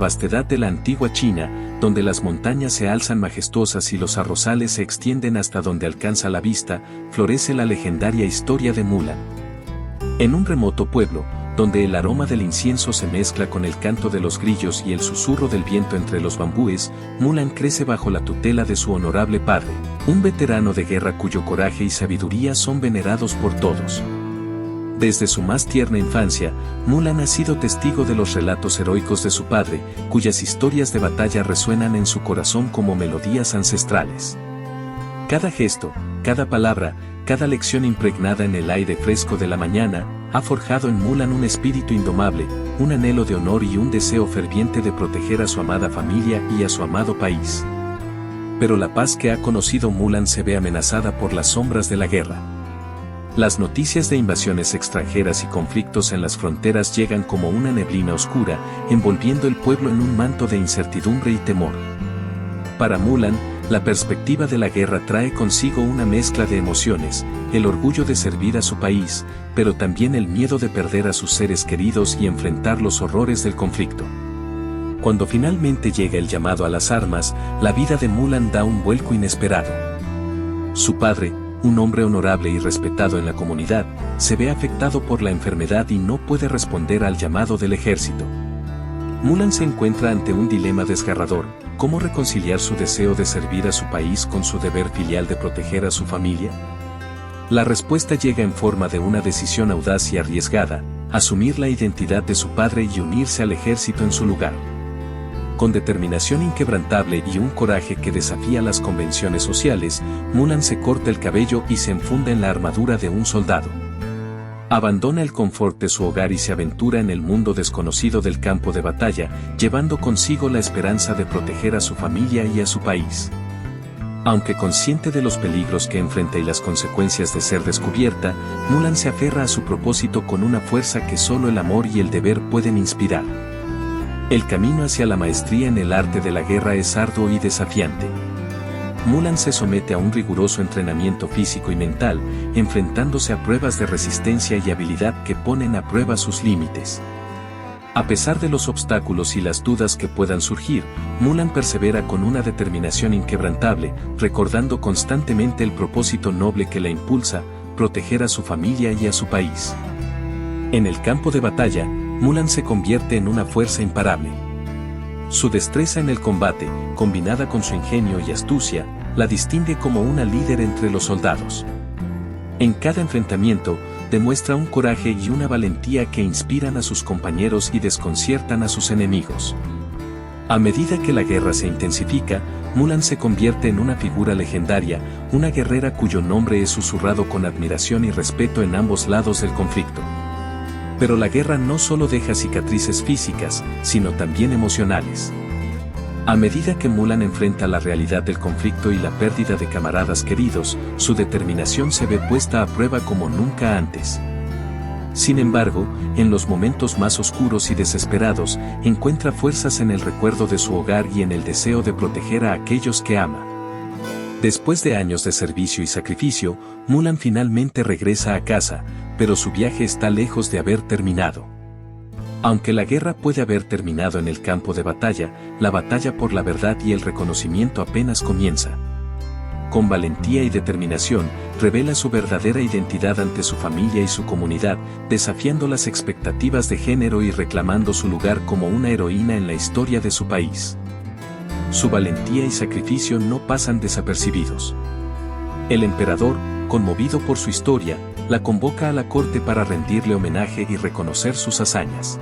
vastedad de la antigua China, donde las montañas se alzan majestuosas y los arrozales se extienden hasta donde alcanza la vista, florece la legendaria historia de Mulan. En un remoto pueblo, donde el aroma del incienso se mezcla con el canto de los grillos y el susurro del viento entre los bambúes, Mulan crece bajo la tutela de su honorable padre, un veterano de guerra cuyo coraje y sabiduría son venerados por todos. Desde su más tierna infancia, Mulan ha sido testigo de los relatos heroicos de su padre, cuyas historias de batalla resuenan en su corazón como melodías ancestrales. Cada gesto, cada palabra, cada lección impregnada en el aire fresco de la mañana, ha forjado en Mulan un espíritu indomable, un anhelo de honor y un deseo ferviente de proteger a su amada familia y a su amado país. Pero la paz que ha conocido Mulan se ve amenazada por las sombras de la guerra. Las noticias de invasiones extranjeras y conflictos en las fronteras llegan como una neblina oscura, envolviendo el pueblo en un manto de incertidumbre y temor. Para Mulan, la perspectiva de la guerra trae consigo una mezcla de emociones, el orgullo de servir a su país, pero también el miedo de perder a sus seres queridos y enfrentar los horrores del conflicto. Cuando finalmente llega el llamado a las armas, la vida de Mulan da un vuelco inesperado. Su padre, un hombre honorable y respetado en la comunidad, se ve afectado por la enfermedad y no puede responder al llamado del ejército. Mulan se encuentra ante un dilema desgarrador: ¿cómo reconciliar su deseo de servir a su país con su deber filial de proteger a su familia? La respuesta llega en forma de una decisión audaz y arriesgada: asumir la identidad de su padre y unirse al ejército en su lugar. Con determinación inquebrantable y un coraje que desafía las convenciones sociales, Mulan se corta el cabello y se enfunda en la armadura de un soldado. Abandona el confort de su hogar y se aventura en el mundo desconocido del campo de batalla, llevando consigo la esperanza de proteger a su familia y a su país. Aunque consciente de los peligros que enfrenta y las consecuencias de ser descubierta, Mulan se aferra a su propósito con una fuerza que solo el amor y el deber pueden inspirar. El camino hacia la maestría en el arte de la guerra es arduo y desafiante. Mulan se somete a un riguroso entrenamiento físico y mental, enfrentándose a pruebas de resistencia y habilidad que ponen a prueba sus límites. A pesar de los obstáculos y las dudas que puedan surgir, Mulan persevera con una determinación inquebrantable, recordando constantemente el propósito noble que la impulsa: proteger a su familia y a su país. En el campo de batalla, Mulan se convierte en una fuerza imparable. Su destreza en el combate, combinada con su ingenio y astucia, la distingue como una líder entre los soldados. En cada enfrentamiento, demuestra un coraje y una valentía que inspiran a sus compañeros y desconciertan a sus enemigos. A medida que la guerra se intensifica, Mulan se convierte en una figura legendaria, una guerrera cuyo nombre es susurrado con admiración y respeto en ambos lados del conflicto. Pero la guerra no solo deja cicatrices físicas, sino también emocionales. A medida que Mulan enfrenta la realidad del conflicto y la pérdida de camaradas queridos, su determinación se ve puesta a prueba como nunca antes. Sin embargo, en los momentos más oscuros y desesperados, encuentra fuerzas en el recuerdo de su hogar y en el deseo de proteger a aquellos que ama. Después de años de servicio y sacrificio, Mulan finalmente regresa a casa, pero su viaje está lejos de haber terminado. Aunque la guerra puede haber terminado en el campo de batalla, la batalla por la verdad y el reconocimiento apenas comienza. Con valentía y determinación, revela su verdadera identidad ante su familia y su comunidad, desafiando las expectativas de género y reclamando su lugar como una heroína en la historia de su país. Su valentía y sacrificio no pasan desapercibidos. El emperador, conmovido por su historia, la convoca a la corte para rendirle homenaje y reconocer sus hazañas.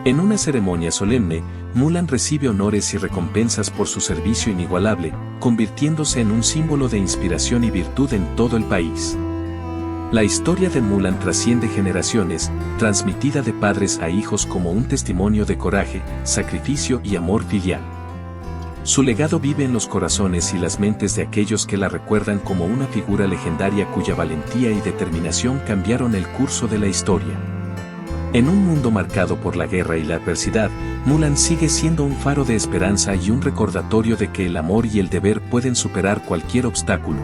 En una ceremonia solemne, Mulan recibe honores y recompensas por su servicio inigualable, convirtiéndose en un símbolo de inspiración y virtud en todo el país. La historia de Mulan trasciende generaciones, transmitida de padres a hijos como un testimonio de coraje, sacrificio y amor filial. Su legado vive en los corazones y las mentes de aquellos que la recuerdan como una figura legendaria cuya valentía y determinación cambiaron el curso de la historia. En un mundo marcado por la guerra y la adversidad, Mulan sigue siendo un faro de esperanza y un recordatorio de que el amor y el deber pueden superar cualquier obstáculo.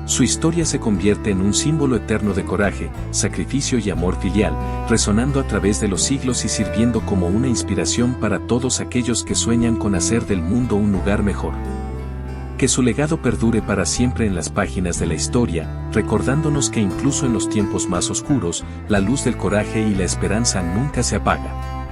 Su historia se convierte en un símbolo eterno de coraje, sacrificio y amor filial, resonando a través de los siglos y sirviendo como una inspiración para todos aquellos que sueñan con hacer del mundo un lugar mejor. Que su legado perdure para siempre en las páginas de la historia, recordándonos que incluso en los tiempos más oscuros, la luz del coraje y la esperanza nunca se apaga.